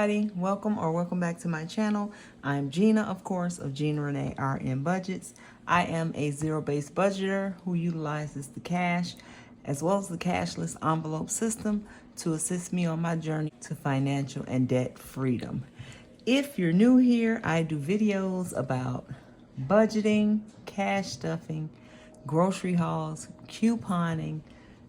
everybody, welcome back to my channel. I'm Gina, of course, of Gina R Lee Budgets. I am a zero-based budgeter who utilizes the cash as well as the cashless envelope system to assist me on my journey to financial and debt freedom. If you're new here, I do videos about budgeting, cash stuffing, grocery hauls, couponing,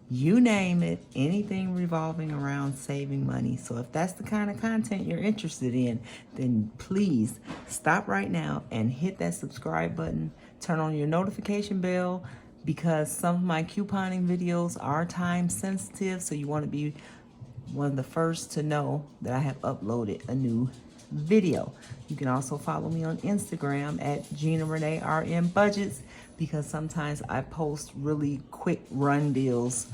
you name it, anything revolving around saving money. So if that's the kind of content you're interested in, then please stop right now and hit that subscribe button. Turn on your notification bell because some of my couponing videos are time sensitive. So you want to be one of the first to know that I have uploaded a new video. You can also follow me on Instagram at Gina R Lee Budgets because sometimes I post really quick run deals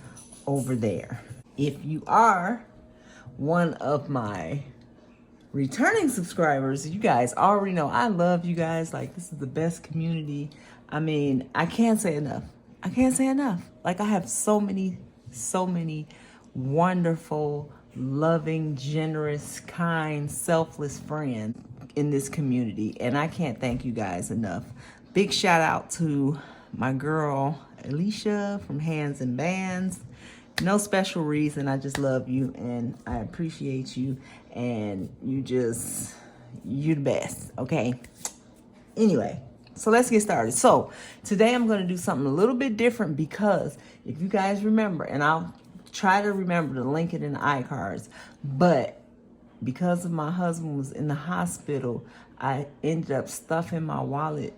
over there. If you are one of my returning subscribers, you guys already know I love you guys. Like, this is the best community. I mean, I can't say enough. I can't say enough. Like, I have so many wonderful, loving, generous, kind, selfless friends in this community, and I can't thank you guys enough. Big shout out to my girl Alicia from Hands and Bands. No special reason, I just love you and I appreciate you, and you the best, okay? Anyway, so let's get started. So today I'm going to do something a little bit different because if you guys remember, and I'll try to remember to link it in the iCards, but because of my husband was in the hospital, I ended up stuffing my wallet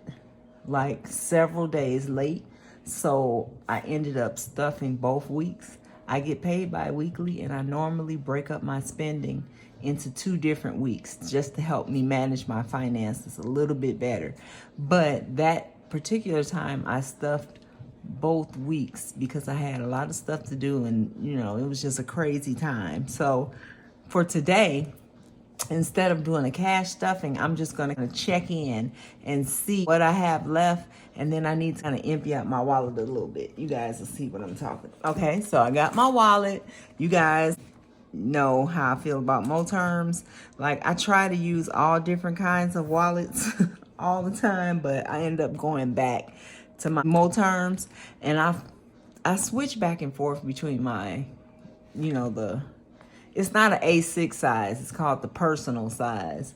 like several days late. So I ended up stuffing both weeks. I get paid bi-weekly, and I normally break up my spending into 2 different weeks just to help me manage my finances a little bit better. But that particular time I stuffed both weeks because I had a lot of stuff to do, and you know, it was just a crazy time. So for today, instead of doing a cash stuffing, I'm just going to check in and see what I have left, and then I need to kind of empty out my wallet a little bit. You guys will see what I'm talking about. Okay, so I got my wallet. You guys know how I feel about Moterms. Like, I try to use all different kinds of wallets all the time, but I end up going back to my Moterms, and I switch back and forth between my, you know, it's not an A6 size. It's called the personal size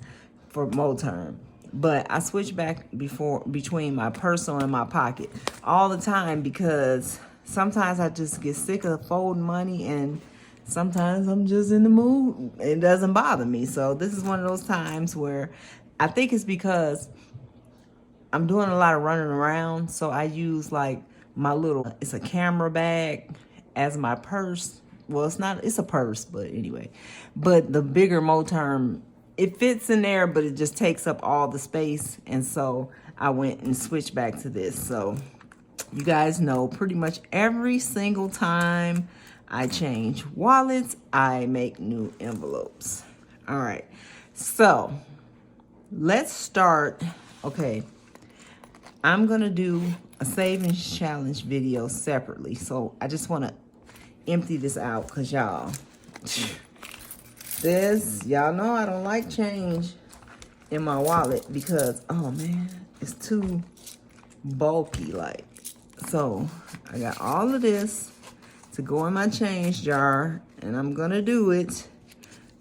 for Moterm. But I switch back between my personal and my pocket all the time because sometimes I just get sick of folding money, and sometimes I'm just in the mood. It doesn't bother me. So this is one of those times where I think it's because I'm doing a lot of running around. So I use like it's a camera bag as my purse. Well, it's a purse, but anyway. But the bigger Moterm, it fits in there, but it just takes up all the space. And so I went and switched back to this. So you guys know pretty much every single time I change wallets, I make new envelopes. All right. So let's start. Okay. I'm going to do a savings challenge video separately. So I just want to empty this out because y'all know I don't like change in my wallet because, oh man, it's too bulky. Like, so I got all of this to go in my change jar, and I'm gonna do it,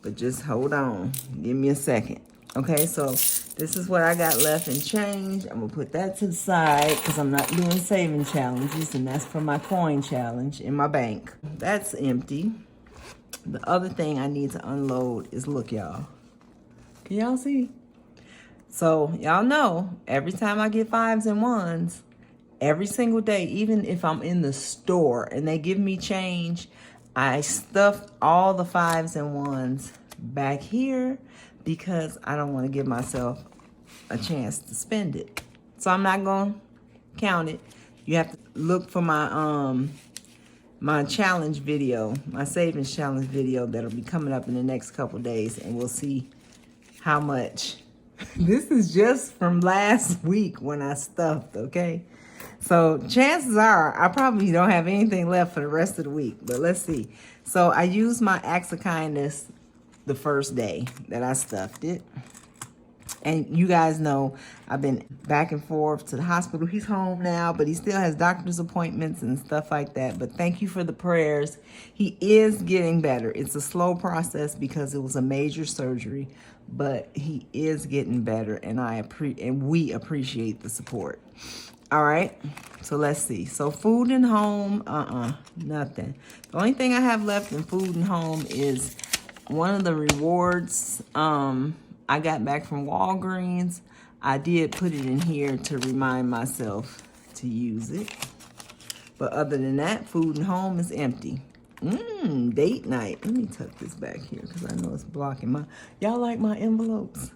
but just hold on, give me a second. Okay, so this is what I got left in change. I'm gonna put that to the side because I'm not doing saving challenges, and that's for my coin challenge in my bank. That's empty. The other thing I need to unload is, look, y'all. Can y'all see? So y'all know every time I get 5s and 1s, every single day, even if I'm in the store and they give me change, I stuff all the 5s and 1s back here because I don't want to give myself a chance to spend it. So I'm not going to count it. You have to look for my my challenge video, my savings challenge video that'll be coming up in the next couple days, and we'll see how much. This is just from last week when I stuffed, okay? So chances are I probably don't have anything left for the rest of the week, but let's see. So I use my acts of kindness the first day that I stuffed it. And you guys know I've been back and forth to the hospital. He's home now, but he still has doctor's appointments and stuff like that. But thank you for the prayers. He is getting better. It's a slow process because it was a major surgery, but he is getting better, and we appreciate the support. All right, so let's see. So food and home, nothing. The only thing I have left in food and home is one of the rewards I got back from Walgreens. I did put it in here to remind myself to use it. But other than that, food and home is empty. Date night. Let me tuck this back here because I know it's blocking my... Y'all like my envelopes?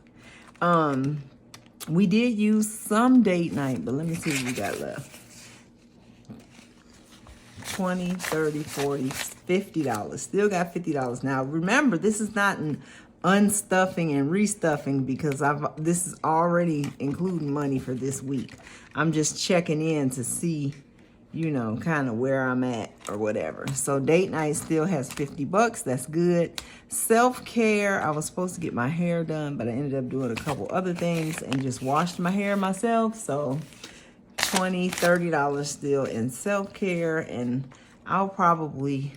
We did use some date night, but let me see what we got left. $20, $30, $40, $50. Still got $50. Now, remember, this is not an unstuffing and restuffing because this is already including money for this week. I'm just checking in to see, you know, kind of where I'm at or whatever. So date night still has 50 bucks. That's good. Self-care. I was supposed to get my hair done, but I ended up doing a couple other things and just washed my hair myself. So $20, $30 still in self-care. And I'll probably,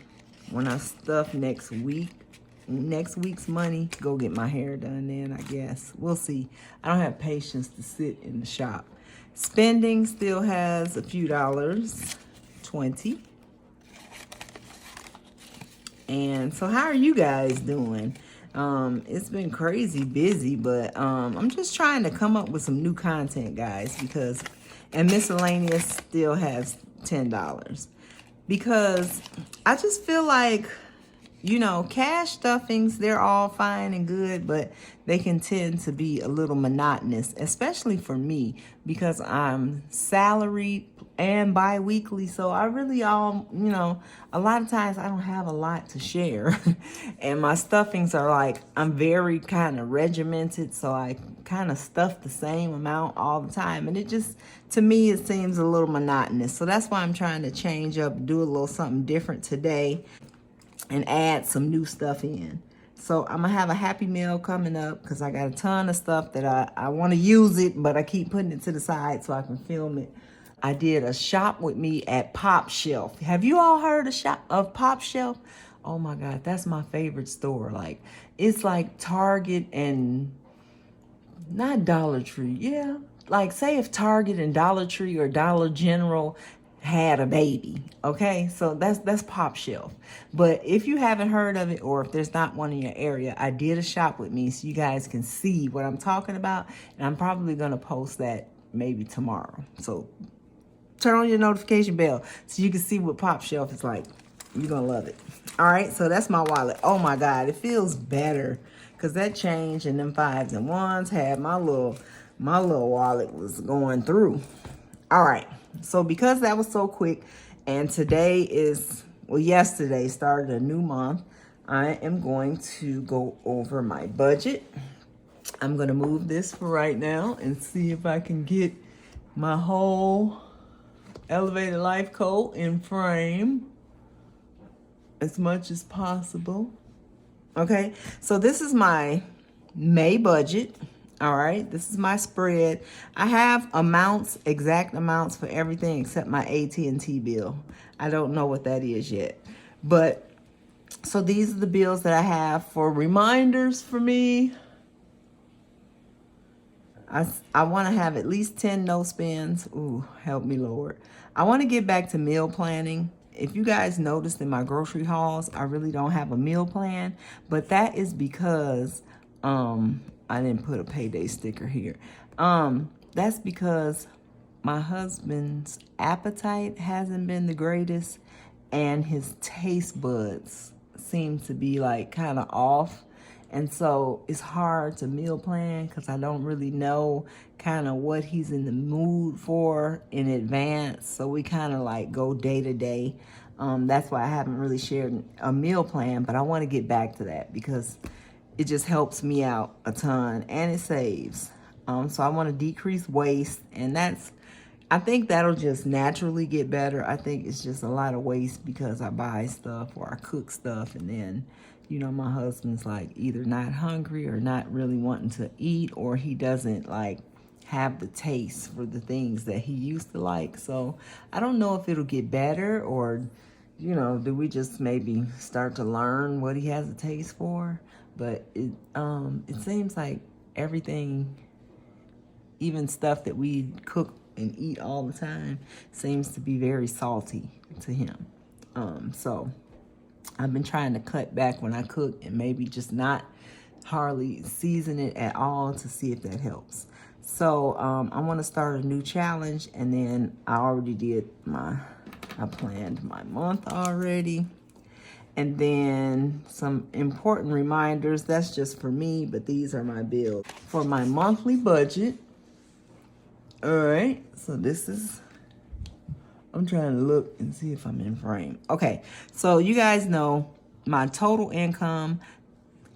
when I stuff next week's money, go get my hair done then, I guess. We'll see. I don't have patience to sit in the shop. Spending still has a few dollars, 20. And so how are you guys doing? It's been crazy busy, but I'm just trying to come up with some new content, guys, and miscellaneous still has $10 because I just feel like, you know, cash stuffings, they're all fine and good, but they can tend to be a little monotonous, especially for me, because I'm salaried and bi-weekly. So I really you know, a lot of times I don't have a lot to share. And my stuffings are like, I'm very kind of regimented. So I kind of stuff the same amount all the time. And it just, to me, it seems a little monotonous. So that's why I'm trying to change up, do a little something different today, and add some new stuff in. So I'm gonna have a Happy Meal coming up because I got a ton of stuff that I want to use it, but I keep putting it to the side so I can film it. I did a shop with me at Pop Shelf. Have you all heard of Pop Shelf? Oh my God, that's my favorite store. Like, it's like Target and not Dollar Tree. Yeah, like say if Target and Dollar Tree or Dollar General had a baby. Okay, so that's Pop Shelf. But if you haven't heard of it, or if there's not one in your area, I did a shop with me so you guys can see what I'm talking about, and I'm probably gonna post that maybe tomorrow. So turn on your notification bell so you can see what Pop Shelf is like. You're gonna love it. All right, so that's my wallet. Oh my God, it feels better because that change in them 5s and 1s had my little wallet was going through. All right. So because that was so quick, and today is, well, yesterday started a new month, I am going to go over my budget. I'm going to move this for right now and see if I can get my whole Elevated Life coat in frame as much as possible. Okay, so this is my May budget. All right, this is my spread. I have amounts, exact amounts for everything except my AT&T bill. I don't know what that is yet. But, so these are the bills that I have for reminders for me. I want to have at least 10 no spends. Ooh, help me, Lord. I want to get back to meal planning. If you guys noticed in my grocery hauls, I really don't have a meal plan. But that is because... I didn't put a payday sticker here. That's because my husband's appetite hasn't been the greatest, and his taste buds seem to be like kind of off. And so it's hard to meal plan because I don't really know kind of what he's in the mood for in advance. So we kind of like go day to day. That's why I haven't really shared a meal plan, but I want to get back to that because it just helps me out a ton and it saves. So I want to decrease waste, and I think that'll just naturally get better. I think it's just a lot of waste because I buy stuff or I cook stuff and then, you know, my husband's like either not hungry or not really wanting to eat, or he doesn't like have the taste for the things that he used to like. So I don't know if it'll get better, or, you know, do we just maybe start to learn what he has a taste for? But it seems like everything, even stuff that we cook and eat all the time, seems to be very salty to him. So I've been trying to cut back when I cook and maybe just not hardly season it at all to see if that helps. So I want to start a new challenge, and then I already did I planned my month already. And then some important reminders, that's just for me, but these are my bills. For my monthly budget, all right, so this is, I'm trying to look and see if I'm in frame. Okay, so you guys know my total income.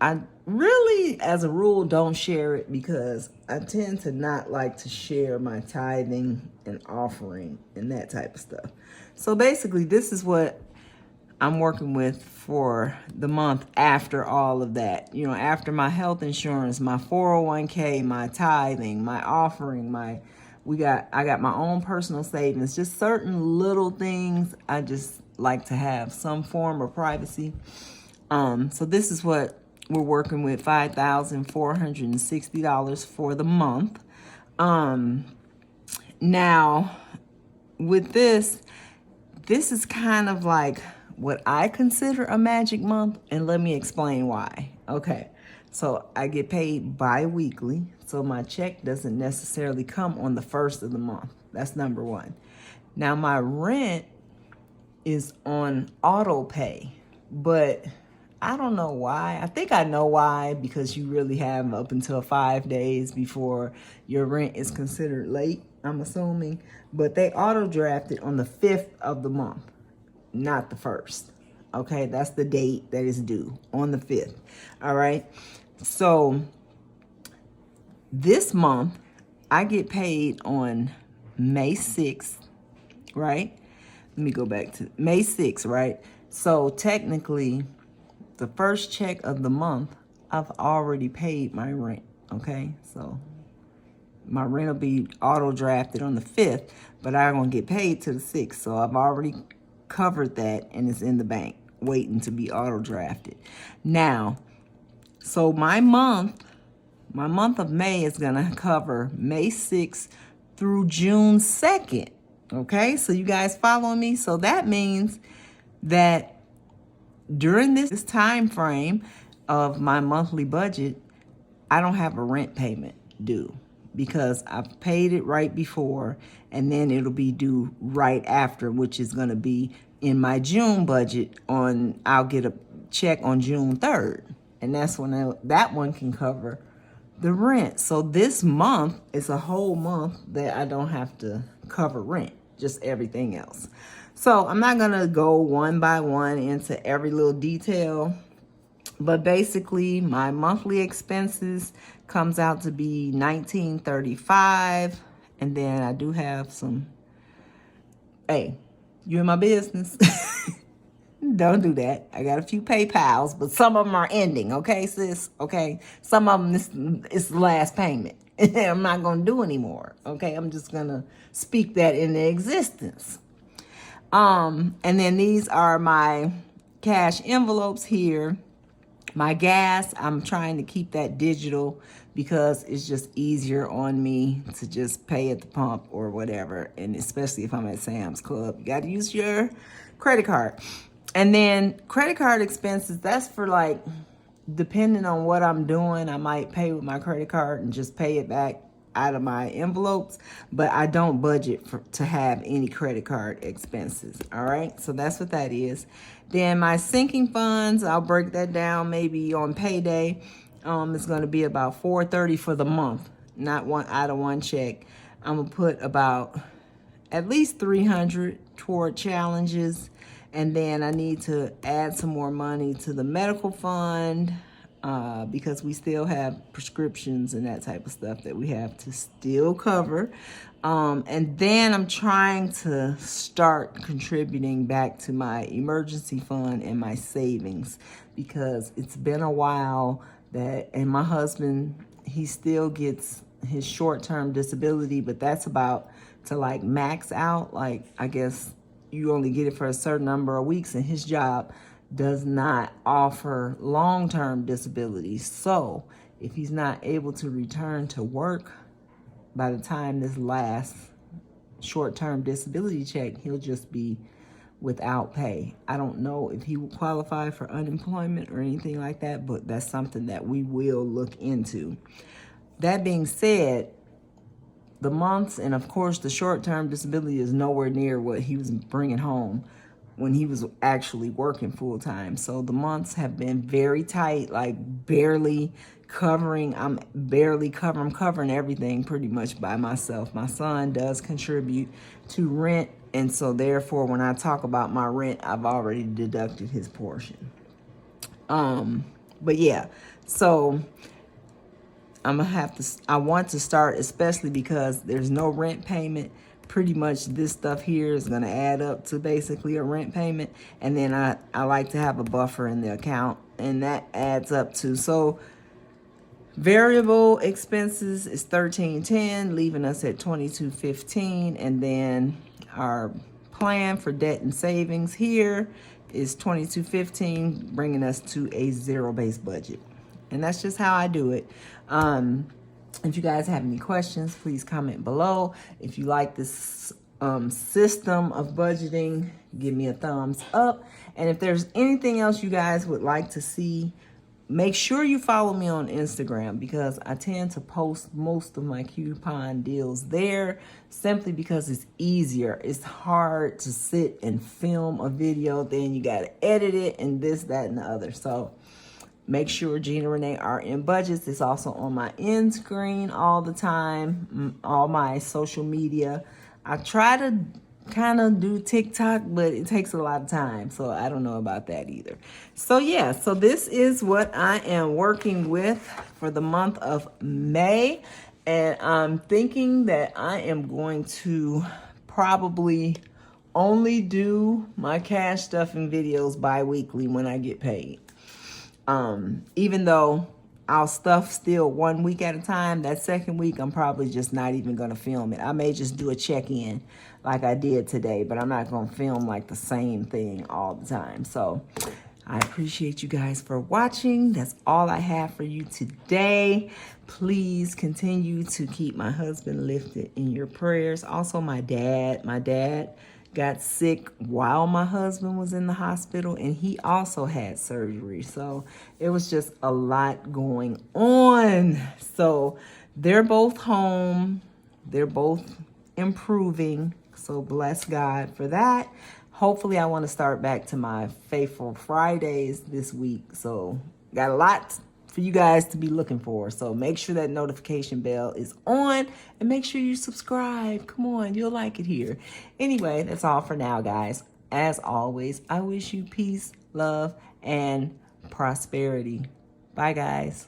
I really, as a rule, don't share it because I tend to not like to share my tithing and offering and that type of stuff. So basically, this is what I'm working with for the month after all of that. You know, after my health insurance, my 401k, my tithing, my offering, I got my own personal savings, just certain little things I just like to have some form of privacy. So this is what we're working with, $5,460 for the month. Now with this is kind of like what I consider a magic month, and let me explain why. Okay, so I get paid bi-weekly, so my check doesn't necessarily come on the first of the month. That's number one. Now my rent is on auto pay, but I don't know why. I think I know why, because you really have up until 5 days before your rent is considered late, I'm assuming. But they auto draft it on the 5th of the month, not the 1st. Okay, that's the date that is due, on the 5th. All right. So this month I get paid on May 6th, right? Let me go back to May 6th, right? So technically, the first check of the month, I've already paid my rent, okay? So my rent will be auto drafted on the 5th, but I'm gonna get paid to the 6th. So I've already covered that, and it's in the bank waiting to be auto drafted. Now, so my month of May is gonna cover May 6th through June 2nd, okay? So you guys following me? So that means that during this time frame of my monthly budget, I don't have a rent payment due because I've paid it right before, and then it'll be due right after, which is going to be in my June budget. I'll get a check on June 3rd, and that's when that one can cover the rent. So this month is a whole month that I don't have to cover rent, just everything else. So I'm not gonna go one by one into every little detail, but basically my monthly expenses comes out to be $19.35, and then I do have some, hey, you in my business? Don't do that. I got a few PayPals, but some of them are ending, okay, sis? Okay, some of them it's the last payment. I'm not gonna do anymore, okay? I'm just gonna speak that into existence. And then these are my cash envelopes here. My gas, I'm trying to keep that digital because it's just easier on me to just pay at the pump or whatever. And especially if I'm at Sam's Club, you got to use your credit card. And then credit card expenses, that's for like, depending on what I'm doing, I might pay with my credit card and just pay it back out of my envelopes, but I don't budget to have any credit card expenses. All right, so that's what that is. Then my sinking funds, I'll break that down maybe on payday. It's going to be about $430 for the month, not one out of one check. I'm gonna put about at least $300 toward challenges, and then I need to add some more money to the medical fund. Because we still have prescriptions and that type of stuff that we have to still cover. And then I'm trying to start contributing back to my emergency fund and my savings, because it's been a while that, and my husband, he still gets his short-term disability, but that's about to like max out. Like, I guess you only get it for a certain number of weeks, and his job does not offer long-term disability. So if he's not able to return to work by the time this last short-term disability check, he'll just be without pay. I don't know if he will qualify for unemployment or anything like that, but that's something that we will look into. That being said, the months, and of course the short-term disability is nowhere near what he was bringing home when he was actually working full-time. So the months have been very tight, like barely covering. I'm covering everything pretty much by myself. My son does contribute to rent, and so therefore when I talk about my rent, I've already deducted his portion. But yeah, so I want to start, especially because there's no rent payment. Pretty much this stuff here is going to add up to basically a rent payment. And then I like to have a buffer in the account, and that adds up to, so variable expenses is $13.10, leaving us at $22.15. And then our plan for debt and savings here is $22.15, bringing us to a zero-based budget. And that's just how I do it. If you guys have any questions, please comment below. If you like this system of budgeting, give me a thumbs up. And if there's anything else you guys would like to see, make sure you follow me on Instagram, because I tend to post most of my coupon deals there simply because it's easier. It's hard to sit and film a video, then you got to edit it and this, that, and the other. So make sure Gina Renee are in budgets. It's also on my end screen all the time, all my social media. I try to kind of do TikTok, but it takes a lot of time, so I don't know about that either. So yeah, so this is what I am working with for the month of May, and I'm thinking that I am going to probably only do my cash stuffing videos bi-weekly when I get paid. Even though I'll stuff still 1 week at a time, that second week I'm probably just not even going to film it. I may just do a check-in like I did today, but I'm not going to film like the same thing all the time. So I appreciate you guys for watching. That's all I have for you today. Please continue to keep my husband lifted in your prayers. Also my dad got sick while my husband was in the hospital, and he also had surgery. So it was just a lot going on. So they're both home. They're both improving. So bless God for that. Hopefully I want to start back to my Faithful Fridays this week. So got a lot for you guys to be looking for. So make sure that notification bell is on, and make sure you subscribe. Come on, you'll like it here. Anyway, that's all for now, guys. As always, I wish you peace, love, and prosperity. Bye, guys.